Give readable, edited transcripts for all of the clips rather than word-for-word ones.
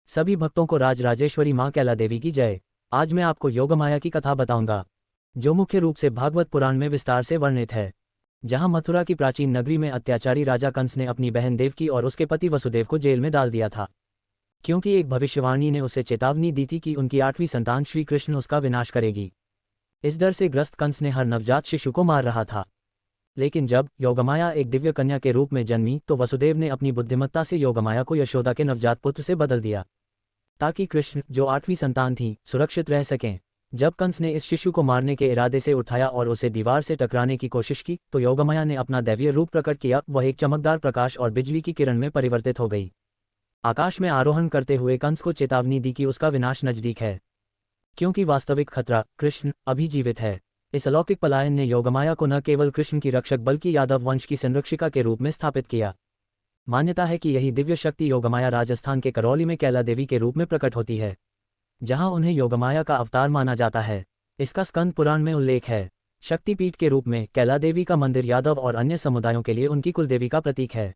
सभी भक्तों को राजराजेश्वरी मां कैला देवी की जय। आज मैं आपको योगमाया की कथा बताऊंगा, जो मुख्य रूप से भागवत पुराण में विस्तार से वर्णित है। जहां मथुरा की प्राचीन नगरी में अत्याचारी राजा कंस ने अपनी बहन देवकी और उसके पति वसुदेव को जेल में डाल दिया था, क्योंकि एक भविष्यवाणी ने उसे चेतावनी दी थी कि उनकी 8वीं संतान श्री कृष्ण उसका विनाश करेगी। इस डर से ग्रस्त कंस ने हर नवजात शिशु को मार रहा था। लेकिन जब योगमाया एक दिव्य कन्या के रूप में जन्मी तो वसुदेव ने अपनी बुद्धिमत्ता से योगमाया को यशोदा के नवजात पुत्र से बदल दिया, ताकि कृष्ण, जो 8वीं संतान थी, सुरक्षित रह सकें। जब कंस ने इस शिशु को मारने के इरादे से उठाया और उसे दीवार से टकराने की कोशिश की तो योगमाया ने अपना दैवीय रूप प्रकट किया। वह एक चमकदार प्रकाश और बिजली की किरण में परिवर्तित हो गई। आकाश में आरोहण करते हुए कंस को चेतावनी दी कि उसका विनाश नजदीक है, क्योंकि वास्तविक खतरा कृष्ण अभी जीवित है। इस अलौकिक पलायन ने योगमाया को न केवल कृष्ण की रक्षक बल्कि यादव वंश की संरक्षिका के रूप में स्थापित किया। मान्यता है कि यही दिव्य शक्ति योगमाया राजस्थान के करौली में कैला देवी के रूप में प्रकट होती है, जहां उन्हें योगमाया का अवतार माना जाता है। इसका स्कंद पुराण में उल्लेख है। शक्तिपीठ के रूप में कैला देवी का मंदिर यादव और अन्य समुदायों के लिए उनकी कुलदेवी का प्रतीक है,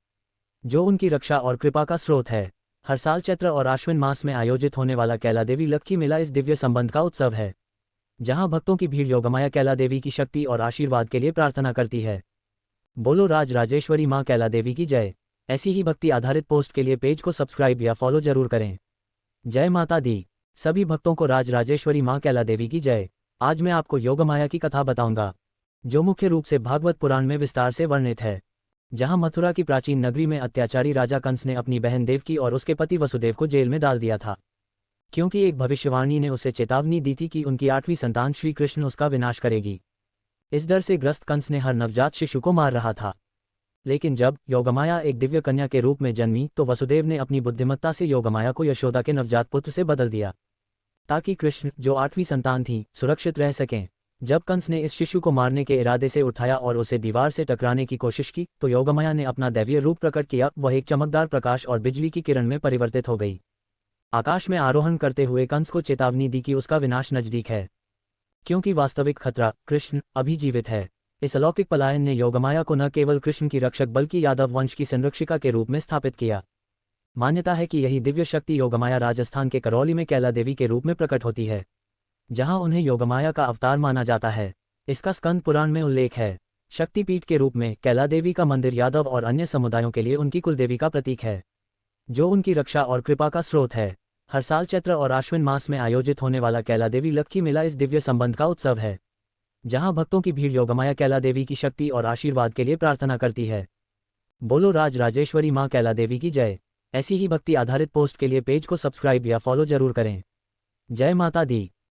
जो उनकी रक्षा और कृपा का स्रोत है। हर साल चैत्र और आश्विन मास में आयोजित होने वाला कैला देवी लक्की मेला इस दिव्य संबंध का उत्सव है, जहां भक्तों की भीड़ योगमाया कैला देवी की शक्ति और आशीर्वाद के लिए प्रार्थना करती है। बोलो राजराजेश्वरी मां कैला देवी की जय। ऐसी ही भक्ति आधारित पोस्ट के लिए पेज को सब्सक्राइब या फॉलो जरूर करें। जय माता दी। सभी भक्तों को राजराजेश्वरी मां कैला देवी की जय। आज मैं आपको योगमाया की कथा बताऊंगा, जो मुख्य रूप से भागवत पुराण में विस्तार से वर्णित है। जहां मथुरा की प्राचीन नगरी में अत्याचारी राजा कंस ने अपनी बहन देवकी और उसके पति वसुदेव को जेल में डाल दिया था, क्योंकि एक भविष्यवाणी ने उसे चेतावनी दी थी कि उनकी 8वीं संतान श्री कृष्ण उसका विनाश करेगी। इस डर से ग्रस्त कंस ने हर नवजात शिशु को मार रहा था। लेकिन जब योगमाया एक दिव्य कन्या के रूप में जन्मी तो वसुदेव ने अपनी बुद्धिमत्ता से योगमाया को यशोदा के नवजात पुत्र से बदल दिया, ताकि कृष्ण, जो 8वीं संतान थी, सुरक्षित रह सकें। जब कंस ने इस शिशु को मारने के इरादे से उठाया और उसे दीवार से टकराने की कोशिश की तो योगमाया ने अपना दैवीय रूप प्रकट किया। वह एक चमकदार प्रकाश और बिजली की किरण में परिवर्तित हो गई। आकाश में आरोहण करते हुए कंस को चेतावनी दी कि उसका विनाश नजदीक है, क्योंकि वास्तविक खतरा कृष्ण अभी जीवित है। इस अलौकिक पलायन ने योगमाया को न केवल कृष्ण की रक्षक बल्कि यादव वंश की संरक्षिका के रूप में स्थापित किया। मान्यता है कि यही दिव्य शक्ति योगमाया राजस्थान के करौली में कैला देवी के रूप में प्रकट होती है, जहां उन्हें योगमाया का अवतार माना जाता है। इसका स्कंद पुराण में उल्लेख है। शक्तिपीठ के रूप में कैला देवी का मंदिर यादव और अन्य समुदायों के लिए उनकी कुलदेवी का प्रतीक है, जो उनकी रक्षा और कृपा का स्रोत है। हर साल चैत्र और आश्विन मास में आयोजित होने वाला कैला देवी लक्की मेला इस दिव्य संबंध का उत्सव है, जहां भक्तों की भीड़ योगमाया कैला देवी की शक्ति और आशीर्वाद के लिए प्रार्थना करती है। बोलो राजराजेश्वरी मां कैला देवी की जय। ऐसी ही भक्ति आधारित पोस्ट के लिए पेज को सब्सक्राइब या फॉलो जरूर करें। जय माता दी।